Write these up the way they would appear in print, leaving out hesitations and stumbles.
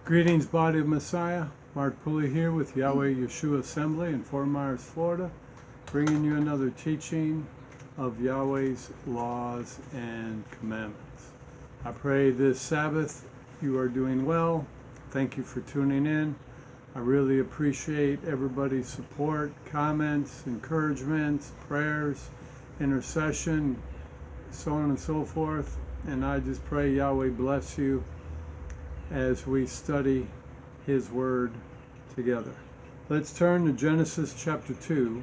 Greetings, body of Messiah. Mark Pulley here with YHWH's Assembly in Fort Myers, Florida, bringing you another teaching of Yahweh's laws and commandments. I pray this Sabbath you are doing well. Thank you for tuning in. I really appreciate everybody's support, comments, encouragements, prayers, intercession, so on and so forth. And I just pray Yahweh bless you as we study His Word together. Let's turn to Genesis chapter 2,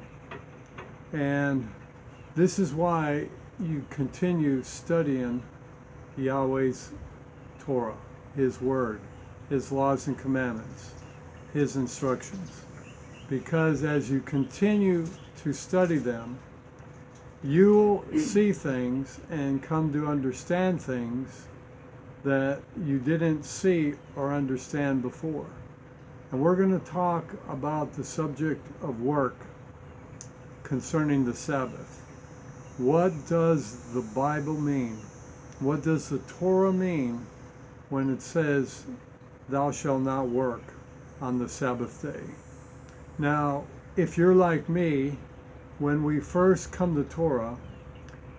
and this is why you continue studying Yahweh's Torah, His Word, His laws and commandments, His instructions. Because as you continue to study them, you'll see things and come to understand things that you didn't see or understand before. And we're going to talk about the subject of work concerning the Sabbath. What does the Bible mean? What does the Torah mean when it says, "Thou shalt not work on the Sabbath day"? Now, if you're like me, when we first come to Torah,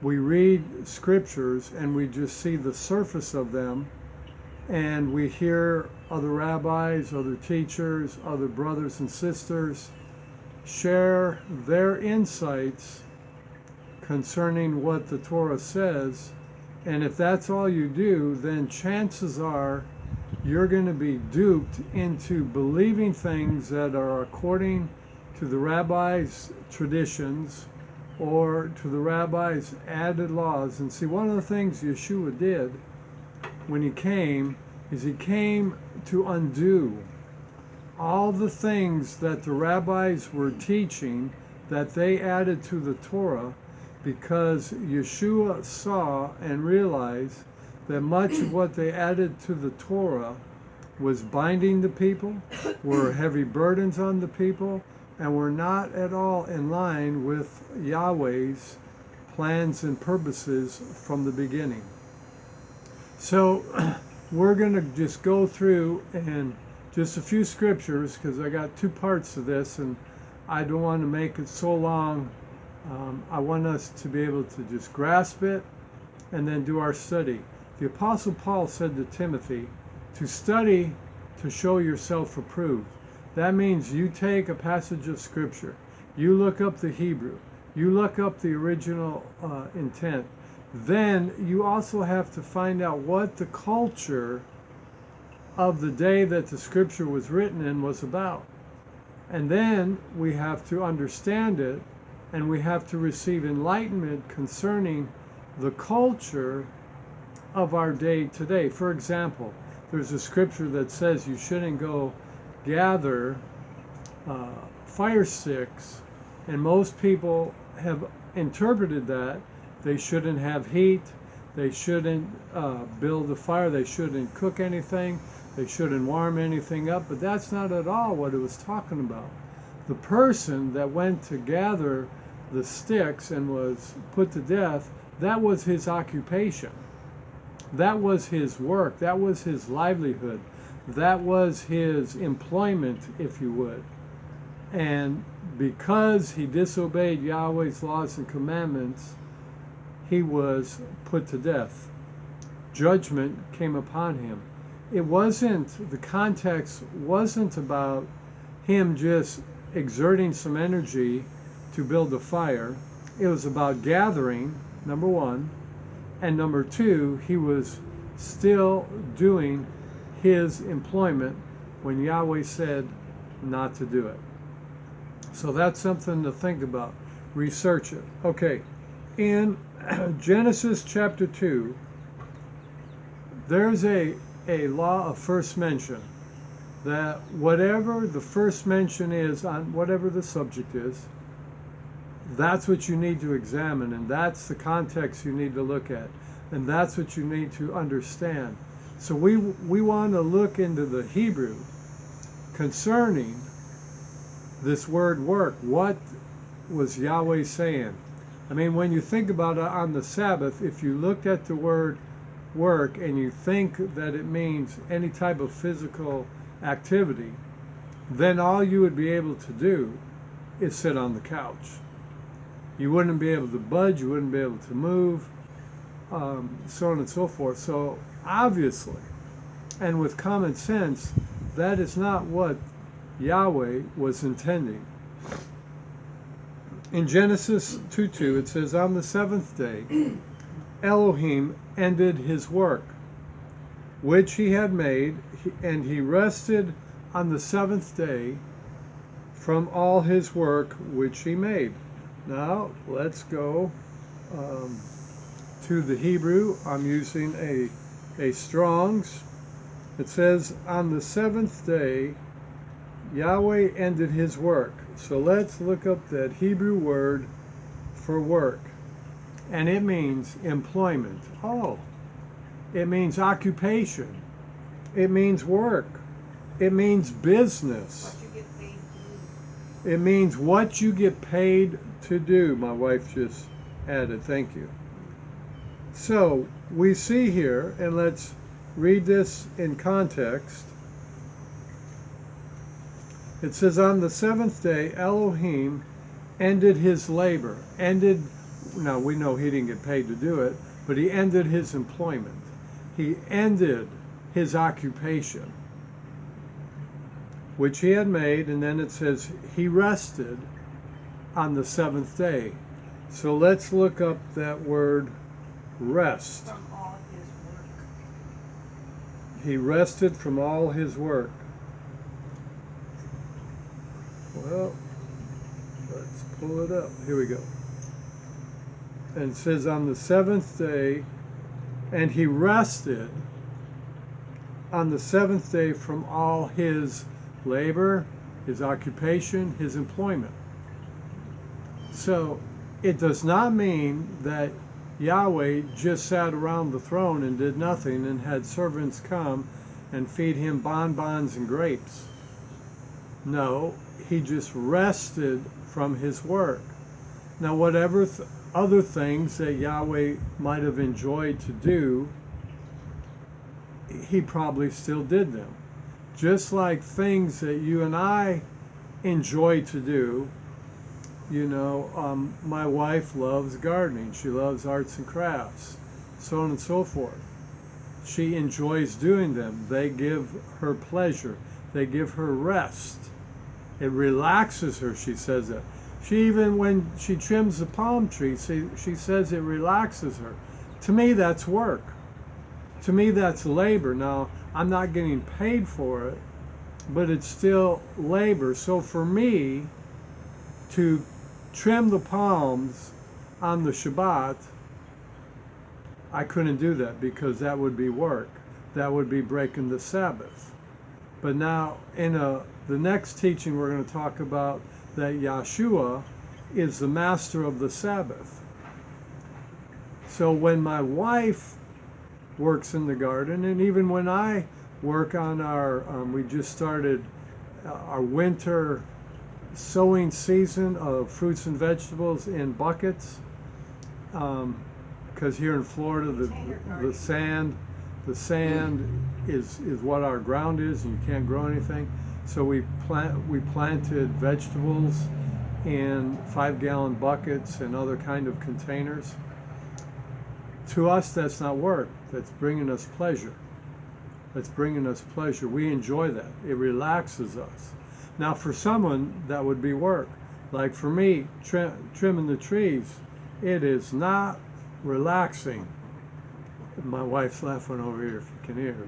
we read scriptures and we just see the surface of them, and we hear other rabbis, other teachers, other brothers and sisters share their insights concerning what the Torah says. And if that's all you do, then chances are you're going to be duped into believing things that are according to the rabbis' traditions or to the rabbis' added laws. And see, one of the things Yeshua did when he came is he came to undo all the things that the rabbis were teaching that they added to the Torah, because Yeshua saw and realized that much of what they added to the Torah was binding the people, were heavy burdens on the people, and we're not at all in line with Yahweh's plans and purposes from the beginning. So we're going to just go through and just a few scriptures, because I got two parts to this and I don't want to make it so long. I want us to be able to just grasp it and then do our study. The Apostle Paul said to Timothy to study to show yourself approved. That means you take a passage of Scripture, you look up the Hebrew, you look up the original intent. Then you also have to find out what the culture of the day that the Scripture was written in was about. And then we have to understand it, and we have to receive enlightenment concerning the culture of our day today. For example, there's a scripture that says you shouldn't go gather fire sticks, and most people have interpreted that they shouldn't have heat, they shouldn't build a fire, they shouldn't cook anything, they shouldn't warm anything up, but that's not at all what it was talking about. The person that went to gather the sticks and was put to death, that was his occupation, that was his work, that was his livelihood, that was his employment, if you would. And because he disobeyed Yahweh's laws and commandments, he was put to death. Judgment came upon him. It wasn't, the context wasn't about him just exerting some energy to build a fire. It was about gathering, number one, and number two, he was still doing his employment when Yahweh said not to do it. So that's something to think about. Research it. Okay, in Genesis chapter 2, there's a law of first mention, that whatever the first mention is on whatever the subject is, that's what you need to examine, and that's the context you need to look at, and that's what you need to understand. So we want to look into the Hebrew concerning this word work. What was Yahweh saying? I mean, when you think about it on the Sabbath, if you looked at the word work and you think that it means any type of physical activity, then all you would be able to do is sit on the couch. You wouldn't be able to budge, you wouldn't be able to move, so on and so forth. So obviously, and with common sense, that is not what Yahweh was intending. In Genesis 2:2, it says, on the seventh day, Elohim ended his work, which he had made, and he rested on the seventh day from all his work which he made. Now, let's go to the Hebrew. I'm using a Strong's. It says, on the seventh day, Yahweh ended his work. So let's look up that Hebrew word for work. And it means employment. Oh, it means occupation. It means work. It means business. What you get paid to do. It means what you get paid to do. My wife just added, thank you. So we see here, and let's read this in context. It says, on the seventh day, Elohim ended his labor. Ended, now we know he didn't get paid to do it, but he ended his employment. He ended his occupation, which he had made, and then it says he rested on the seventh day. So let's look up that word rest. From all his work. He rested from all his work. Well, let's pull it up. Here we go. And it says on the seventh day, and he rested on the seventh day from all his labor, his occupation, his employment. So it does not mean that Yahweh just sat around the throne and did nothing and had servants come and feed him bonbons and grapes. No, he just rested from his work. Now, whatever other things that Yahweh might have enjoyed to do, he probably still did them. Just like things that you and I enjoy to do. You know, my wife loves gardening. She loves arts and crafts, so on and so forth. She enjoys doing them. They give her pleasure. They give her rest. It relaxes her, she says that. She even, when she trims the palm tree, she says it relaxes her. To me, that's work. To me, that's labor. Now, I'm not getting paid for it, but it's still labor. So for me to trim the palms on the Shabbat, I couldn't do that because that would be work. That would be breaking the Sabbath. But now, in the next teaching, we're going to talk about that Yeshua is the master of the Sabbath. So when my wife works in the garden, and even when I work on our, we just started our winter sowing season of fruits and vegetables in buckets, because here in Florida the sand is what our ground is, and you can't grow anything. So we planted vegetables in 5-gallon buckets and other kind of containers. To us, that's not work. That's bringing us pleasure. That's bringing us pleasure. We enjoy that. It relaxes us. Now, for someone, that would be work. Like for me, trimming the trees, it is not relaxing. My wife's laughing over here, if you can hear her.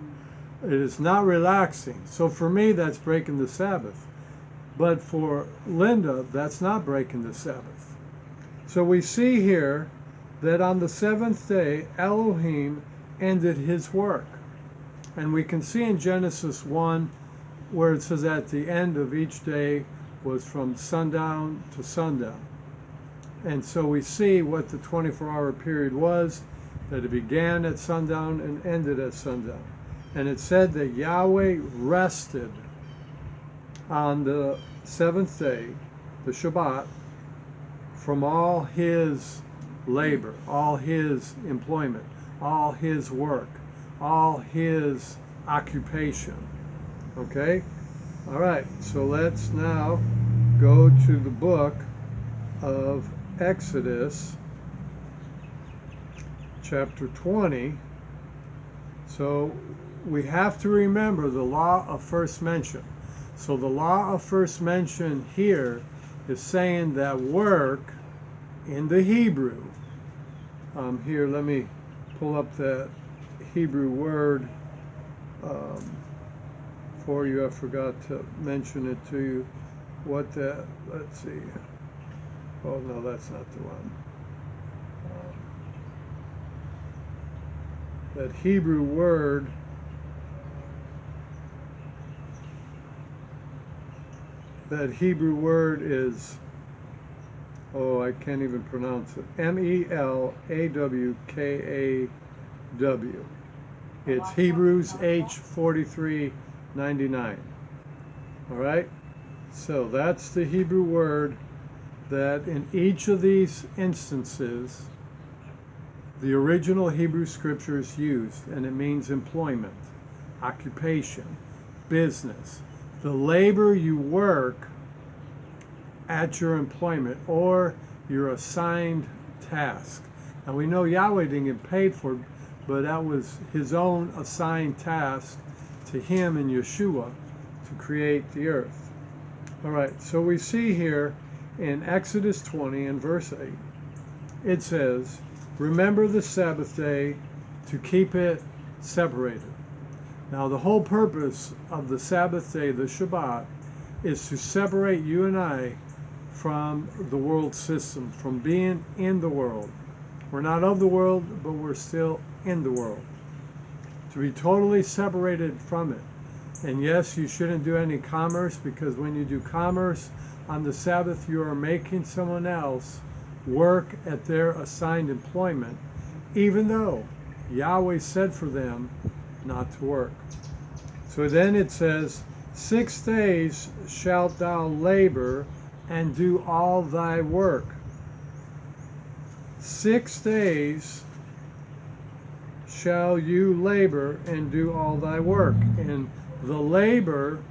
It is not relaxing. So for me, that's breaking the Sabbath. But for Linda, that's not breaking the Sabbath. So we see here that on the seventh day, Elohim ended his work. And we can see in Genesis 1, where it says at the end of each day was from sundown to sundown. And so we see what the 24-hour period was, that it began at sundown and ended at sundown. And it said that Yahweh rested on the seventh day, the Shabbat, from all his labor, all his employment, all his work, all his occupation. Okay? All right, so let's now go to the book of Exodus, chapter 20. So we have to remember the law of first mention. So the law of first mention here is saying that work in the Hebrew, here, let me pull up that Hebrew word for you. I forgot to mention it to you. What that, let's see. Oh, no, that's not the one. That Hebrew word is, oh, I can't even pronounce it. Melawkaw. It's Hebrews H4399. All right? So that's the Hebrew word that in each of these instances, the original Hebrew scripture is used, and it means employment, occupation, business, the labor you work at your employment or your assigned task. Now we know Yahweh didn't get paid for it, but that was his own assigned task to him and Yeshua to create the earth. All right, so we see here in Exodus 20 and verse 8, it says, remember the Sabbath day to keep it separated. Now the whole purpose of the Sabbath day, the Shabbat, is to separate you and I from the world system, from being in the world. We're not of the world, but we're still in the world. To be totally separated from it. And yes, you shouldn't do any commerce, because when you do commerce on the Sabbath, you are making someone else work at their assigned employment, even though Yahweh said for them not to work. So then it says, 6 days shalt thou labor and do all thy work. 6 days shall you labor and do all thy work. And the labor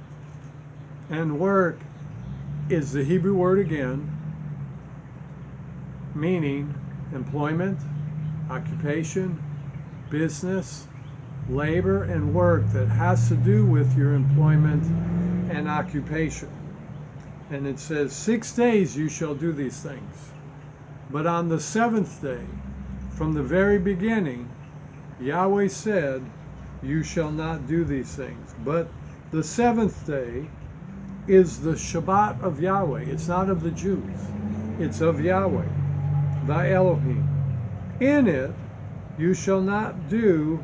and work is the Hebrew word again, meaning employment, occupation, business, labor and work that has to do with your employment and occupation. And it says, 6 days you shall do these things. But on the 7th day, from the very beginning, Yahweh said, you shall not do these things. But the 7th day is the Shabbat of Yahweh. It's not of the Jews. It's of Yahweh, thy Elohim. In it you shall not do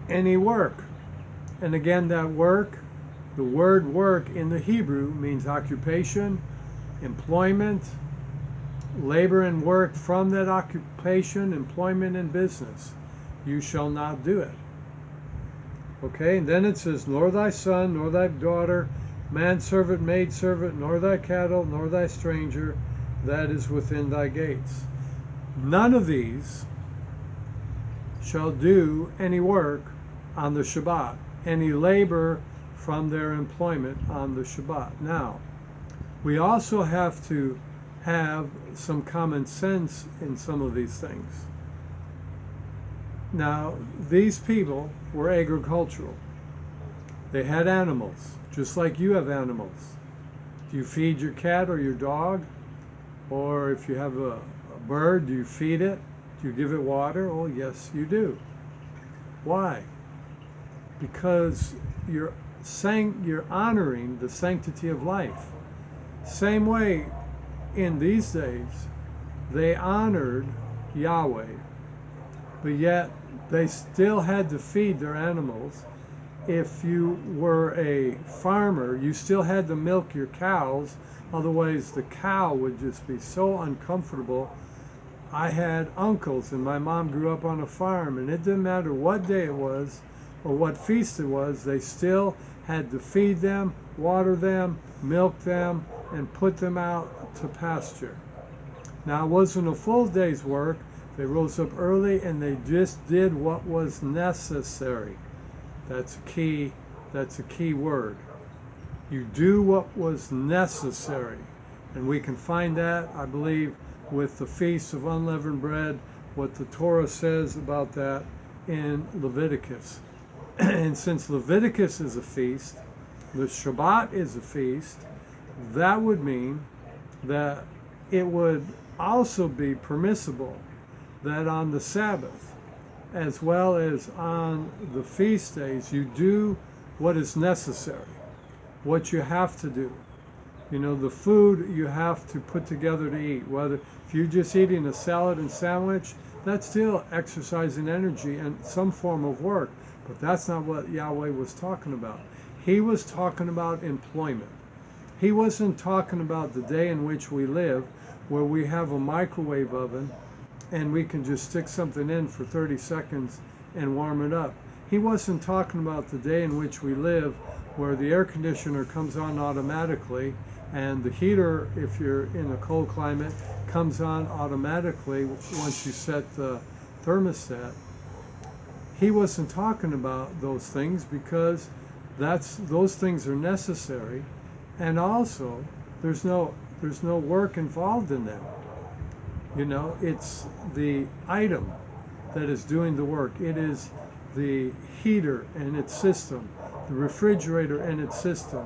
any work. And again, that work, the word work in the Hebrew means occupation, employment, labor and work from that occupation, employment, and business. You shall not do it. Okay, and then it says, nor thy son, nor thy daughter, manservant, maidservant, nor thy cattle, nor thy stranger that is within thy gates. None of these shall do any work on the Shabbat, any labor from their employment on the Shabbat. Now, we also have to have some common sense in some of these things. Now, these people were agricultural. They had animals, just like you have animals. Do you feed your cat or your dog? Or if you have a bird, do you feed it? Do you give it water? Oh, yes, you do. Why? Because you're honoring the sanctity of life. Same way, in these days, they honored Yahweh, but yet they still had to feed their animals. If you were a farmer, you still had to milk your cows, otherwise the cow would just be so uncomfortable. I had uncles, and my mom grew up on a farm, and it didn't matter what day it was or what feast it was, they still had to feed them, water them, milk them, and put them out to pasture. Now, it wasn't a full day's work. They rose up early and they just did what was necessary. That's a key word. You do what was necessary. And we can find that, I believe, with the Feast of Unleavened Bread, what the Torah says about that in Leviticus. And since Leviticus is a feast, the Shabbat is a feast, that would mean that it would also be permissible that on the Sabbath, as well as on the feast days, you do what is necessary, what you have to do. You know, the food you have to put together to eat, whether if you're just eating a salad and sandwich, that's still exercising energy and some form of work, but that's not what Yahweh was talking about. He was talking about employment. He wasn't talking about the day in which we live, where we have a microwave oven and we can just stick something in for 30 seconds and warm it up. He wasn't talking about the day in which we live, where the air conditioner comes on automatically and the heater, if you're in a cold climate, comes on automatically once you set the thermostat. He wasn't talking about those things because those things are necessary, and also there's no work involved in them. You know, it's the item that is doing the work. It is the heater and its system, the refrigerator and its system,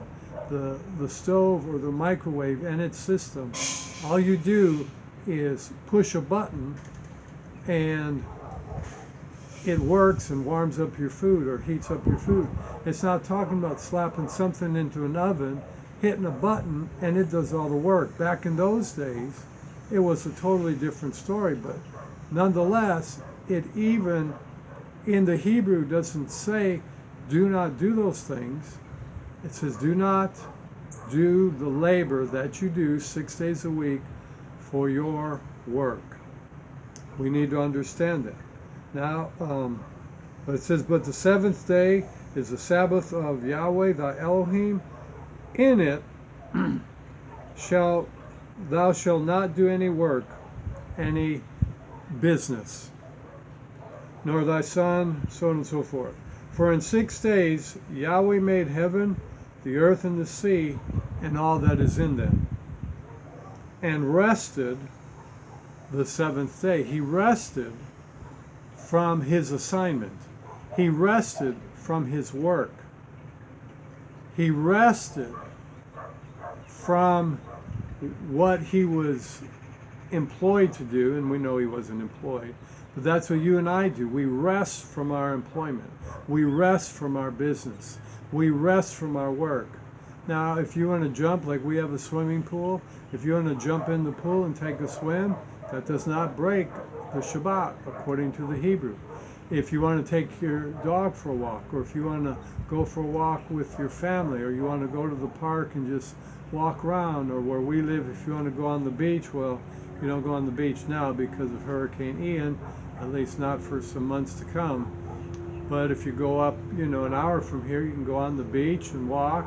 the stove or the microwave and its system. All you do is push a button and it works and warms up your food or heats up your food. It's not talking about slapping something into an oven, hitting a button, and it does all the work. Back in those days, it was a totally different story, but nonetheless, it even in the Hebrew doesn't say do not do those things. It says do not do the labor that you do 6 days a week for your work. We need to understand that. Now, but it says, but the seventh day is the Sabbath of Yahweh thy Elohim. In it thou shalt not do any work, any business, nor thy son, so on and so forth. For in 6 days Yahweh made heaven, the earth, and the sea, and all that is in them, and rested the seventh day. He rested from his assignment. He rested from his work. He rested from what he was employed to do, and we know he wasn't employed, but that's what you and I do. We rest from our employment. We rest from our business. We rest from our work. Now, if you want to jump, like we have a swimming pool, if you want to jump in the pool and take a swim, that does not break the Shabbat according to the Hebrew. If you want to take your dog for a walk, or if you want to go for a walk with your family, or you want to go to the park and just walk around, or where we live, if you want to go on the beach, well, you don't go on the beach now because of Hurricane Ian, at least not for some months to come. But if you go up, an hour from here, you can go on the beach and walk.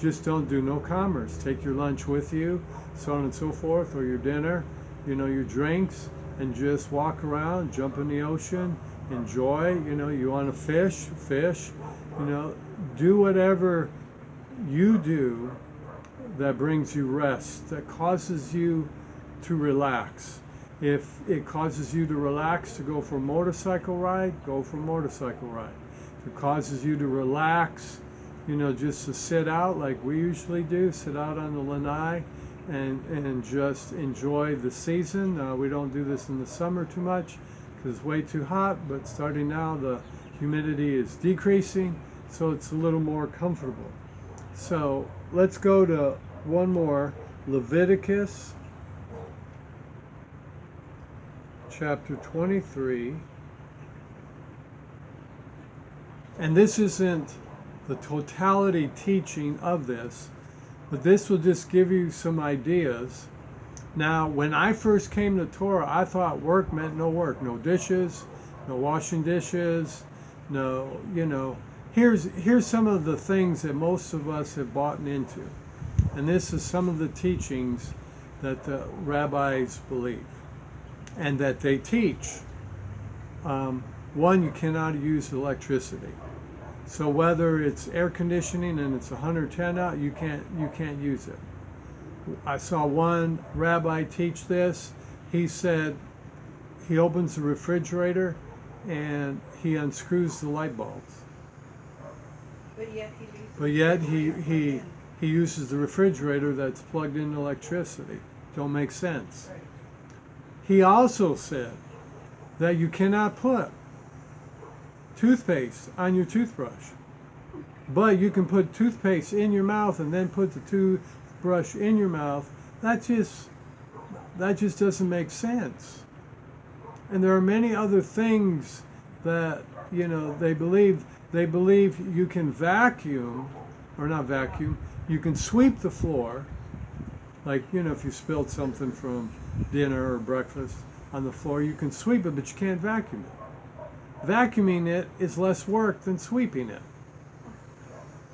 Just don't do no commerce. Take your lunch with you, so on and so forth, or your dinner, your drinks, and just walk around, jump in the ocean, enjoy. You want to fish, do whatever you do that brings you rest, that causes you to relax. If it causes you to relax to go for a motorcycle ride, go for a motorcycle ride. If it causes you to relax, just to sit out like we usually do, sit out on the lanai and just enjoy the season. We don't do this in the summer too much because it's way too hot, but starting now the humidity is decreasing, so it's a little more comfortable. So let's go to one more, Leviticus chapter 23. And this isn't the totality teaching of this, but this will just give you some ideas. Now, when I first came to Torah, I thought work meant no work, no dishes, no washing dishes, no, here's some of the things that most of us have bought into. And this is some of the teachings that the rabbis believe and that they teach. One, you cannot use electricity. So whether it's air conditioning and it's 110 out, you can't use it. I saw one rabbi teach this. He said he opens the refrigerator and he unscrews the light bulbs. But yet He uses the refrigerator that's plugged into electricity. Don't make sense. Right. He also said that you cannot put toothpaste on your toothbrush, but you can put toothpaste in your mouth and then put the toothbrush in your mouth. That just doesn't make sense. And there are many other things that, they believe you can vacuum, or not vacuum, you can sweep the floor, like, if you spilled something from dinner or breakfast on the floor, you can sweep it, but you can't vacuum it. Vacuuming it is less work than sweeping it.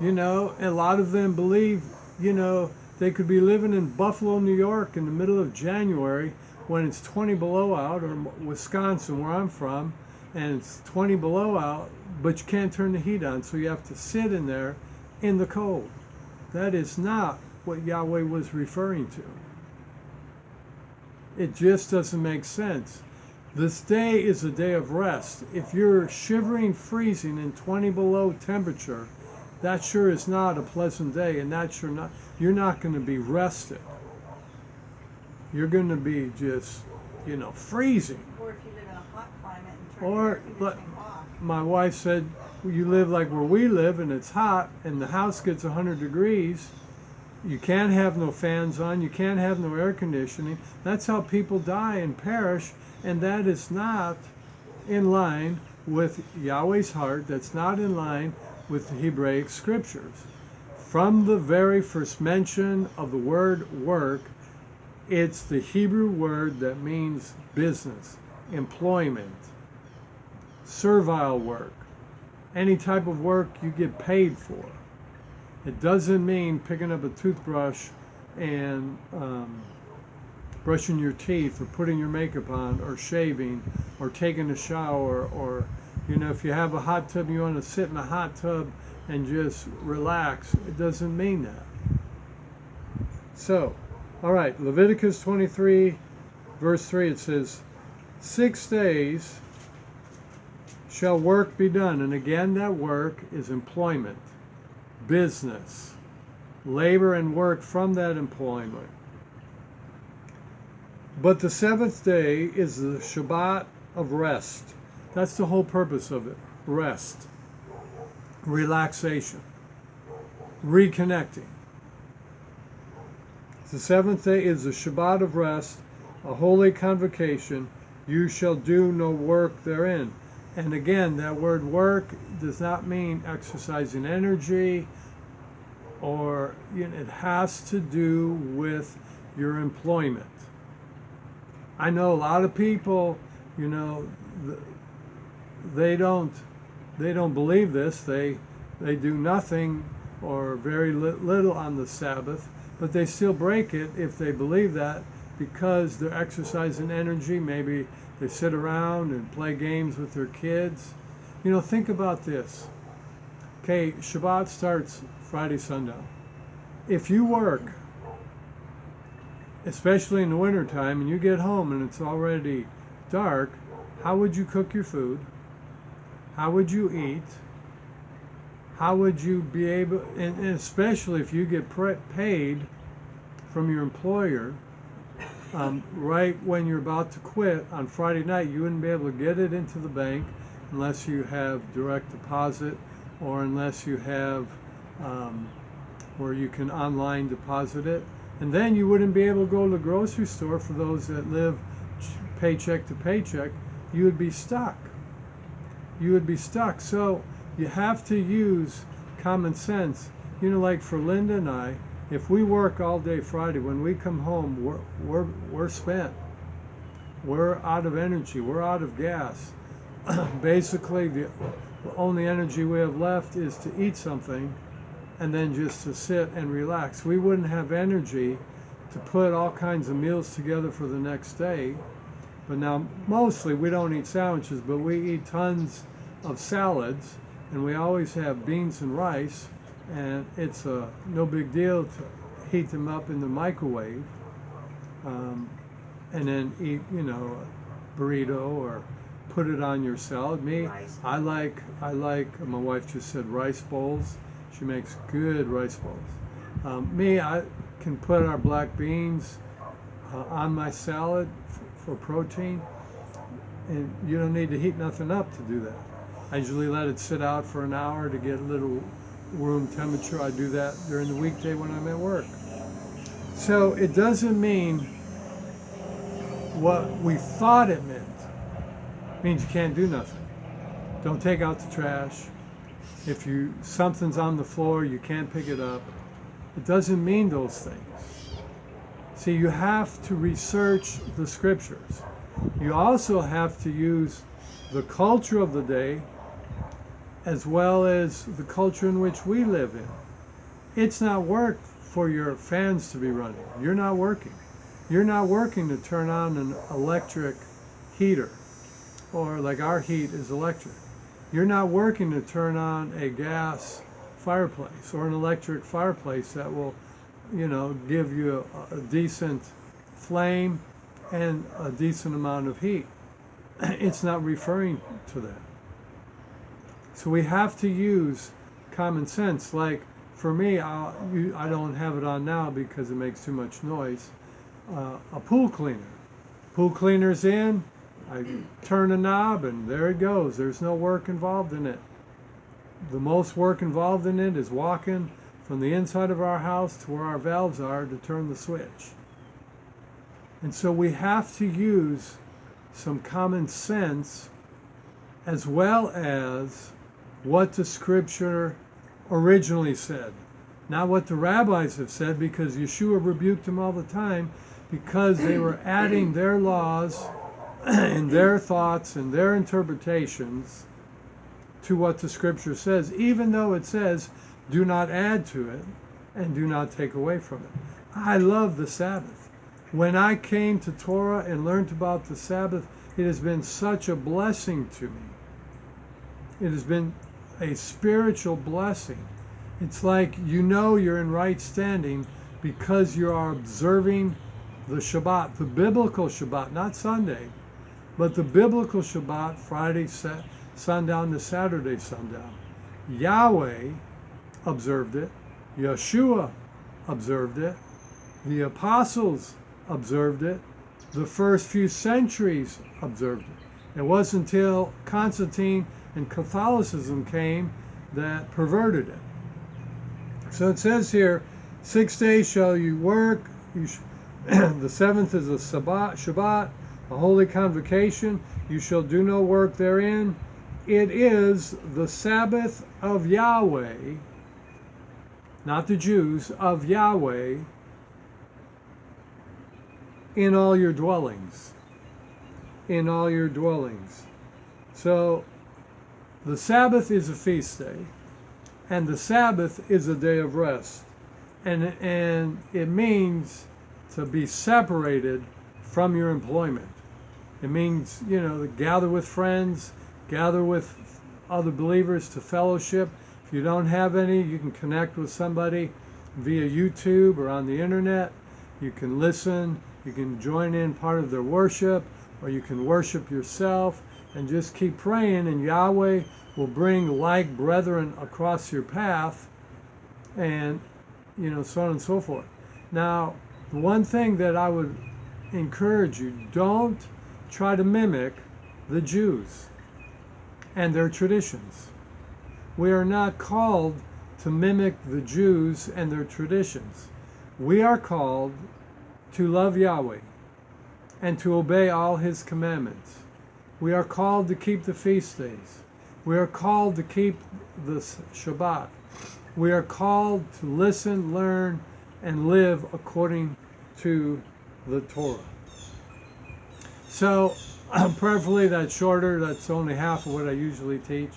A lot of them believe, they could be living in Buffalo, New York in the middle of January when it's 20 below out, or Wisconsin where I'm from, and it's 20 below out, but you can't turn the heat on, so you have to sit in there in the cold. That is not what Yahweh was referring to. It just doesn't make sense. This day is a day of rest. If you're shivering, freezing in 20 below temperature, that sure is not a pleasant day, and you're not going to be rested. You're going to be just, freezing. Or if you live in a hot climate and turn Or, your air conditioning off. my wife said, you live like where we live and it's hot and the house gets 100 degrees, you can't have no fans on, you can't have no air conditioning. That's how people die and perish, and that is not in line with Yahweh's heart. That's not in line with the Hebraic scriptures. From the very first mention of the word work, it's the Hebrew word that means business, employment, servile work, any type of work you get paid for. It doesn't mean picking up a toothbrush and brushing your teeth or putting your makeup on or shaving or taking a shower, or if you have a hot tub, you want to sit in a hot tub and just relax. It doesn't mean that. So, all right, Leviticus 23 verse 3, it says, 6 days shall work be done. And again, that work is employment, business, labor and work from that employment. But the 7th day is the Shabbat of rest. That's the whole purpose of it. Rest, relaxation, reconnecting. The 7th day is the Shabbat of rest, a holy convocation. You shall do no work therein. And again, that word work does not mean exercising energy, or it has to do with your employment. I know a lot of people, they don't believe this. They do nothing or very little on the Sabbath, but they still break it if they believe that, because they're exercising energy. Maybe they sit around and play games with their kids. Think about this. Okay, Shabbat starts Friday sundown. If you work, especially in the wintertime, and you get home and it's already dark, how would you cook your food? How would you eat? How would you be able, and especially if you get paid from your employer, right when you're about to quit on Friday night, you wouldn't be able to get it into the bank unless you have direct deposit, or unless you have where you can online deposit it. And then you wouldn't be able to go to the grocery store. For those that live paycheck to paycheck, you would be stuck. So you have to use common sense. Like for Linda and I, if we work all day Friday, when we come home, we're spent. We're out of energy. We're out of gas. Basically, the only energy we have left is to eat something and then just to sit and relax. We wouldn't have energy to put all kinds of meals together for the next day. But now, mostly we don't eat sandwiches, but we eat tons of salads, and we always have beans and rice, and it's no big deal to heat them up in the microwave, and then eat, a burrito or put it on your salad. Me, Rice. I like, my wife just said rice bowls. She makes good rice bowls. Me, I can put our black beans on my salad for protein, and you don't need to heat nothing up to do that. I usually let it sit out for an hour to get a little room temperature. I do that during the weekday when I'm at work. So it doesn't mean what we thought it meant. It means you can't do nothing. Don't take out the trash. If something's on the floor, you can't pick it up. It doesn't mean those things. See, you have to research the scriptures. You also have to use the culture of the day as well as the culture in which we live in. It's not work for your fans to be running. You're not working. You're not working to turn on an electric heater, or like our heat is electric. You're not working to turn on a gas fireplace or an electric fireplace that will, give you a decent flame and a decent amount of heat. It's not referring to that. So we have to use common sense. Like for me, I don't have it on now because it makes too much noise. A pool cleaner. Pool cleaner's in, I turn a knob and there it goes. There's no work involved in it. The most work involved in it is walking from the inside of our house to where our valves are to turn the switch. And so we have to use some common sense as well as what the scripture originally said. Not what the rabbis have said, because Yeshua rebuked them all the time because they were adding their laws and their thoughts and their interpretations to what the scripture says, even though it says, do not add to it and do not take away from it. I love the Sabbath. When I came to Torah and learned about the Sabbath, it has been such a blessing to me. It has been a spiritual blessing. It's like you're in right standing because you are observing the Shabbat, the biblical Shabbat, not Sunday, but the biblical Shabbat, Friday sundown to Saturday sundown. Yahweh observed it. Yeshua observed it. The apostles observed it. The first few centuries observed it. It wasn't until Constantine and Catholicism came that perverted it. So it says here, 6 days shall you work. The seventh is a Shabbat, a holy convocation. You shall do no work therein. It is the Sabbath of Yahweh, not the Jews, of Yahweh in all your dwellings. In all your dwellings. So the Sabbath is a feast day, and the Sabbath is a day of rest. And it means to be separated from your employment. It means, to gather with friends, gather with other believers to fellowship. If you don't have any, you can connect with somebody via YouTube or on the internet. You can listen, you can join in part of their worship, or you can worship yourself and just keep praying, and Yahweh will bring like brethren across your path, and so on and so forth. Now, the one thing that I would encourage you, don't try to mimic the Jews and their traditions. We are not called to mimic the Jews and their traditions. We are called to love Yahweh and to obey all his commandments. We are called to keep the feast days. We are called to keep the Shabbat. We are called to listen, learn, and live according to the Torah. So, prayerfully, that's shorter. That's only half of what I usually teach.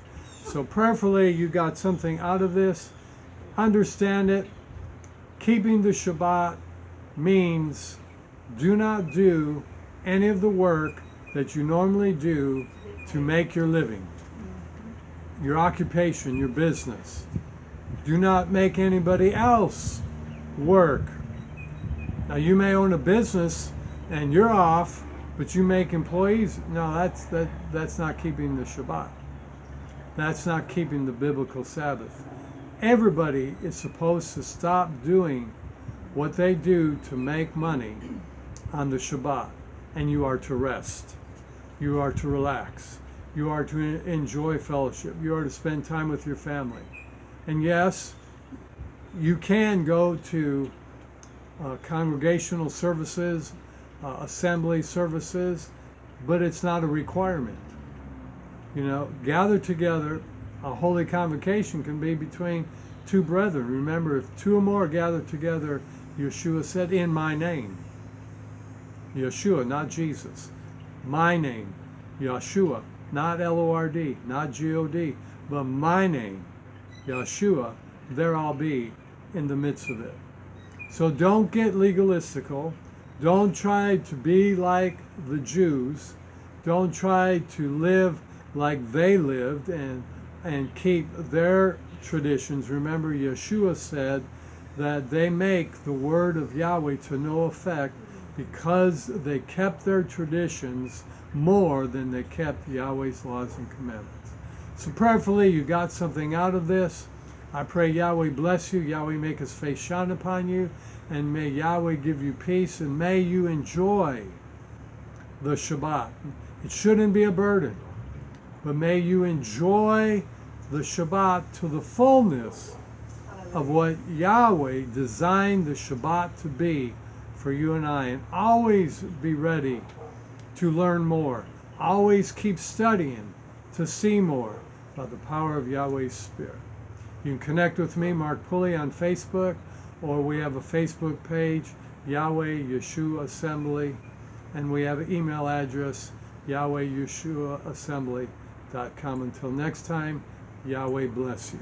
So prayerfully, you got something out of this. Understand it. Keeping the Shabbat means do not do any of the work that you normally do to make your living, your occupation, your business. Do not make anybody else work. Now you may own a business and you're off, but you make employees. No, that's not keeping the Shabbat. That's not keeping the biblical Sabbath. Everybody is supposed to stop doing what they do to make money on the Shabbat, and you are to rest. You are to relax. You are to enjoy fellowship. You are to spend time with your family. And yes, you can go to congregational services, assembly services, but it's not a requirement. You know, gather together. A holy convocation can be between two brethren. Remember, if two or more gather together, Yeshua said, in my name. Yeshua, not Jesus. My name, Yeshua, not Lord, not God, but my name, Yeshua, there I'll be in the midst of it. So don't get legalistical. Don't try to be like the Jews. Don't try to live like they lived and keep their traditions. Remember, Yeshua said that they make the word of Yahweh to no effect because they kept their traditions more than they kept Yahweh's laws and commandments. So prayerfully, you got something out of this. I pray Yahweh bless you, Yahweh make his face shine upon you, and may Yahweh give you peace, and may you enjoy the Shabbat. It shouldn't be a burden, but may you enjoy the Shabbat to the fullness of what Yahweh designed the Shabbat to be for you and I. And always be ready to learn more. Always keep studying to see more by the power of Yahweh's Spirit. You can connect with me, Mark Pulley, on Facebook, or we have a Facebook page, Yahweh Yeshua Assembly, and we have an email address, YHWH'S@assembly.com. Until next time, Yahweh bless you.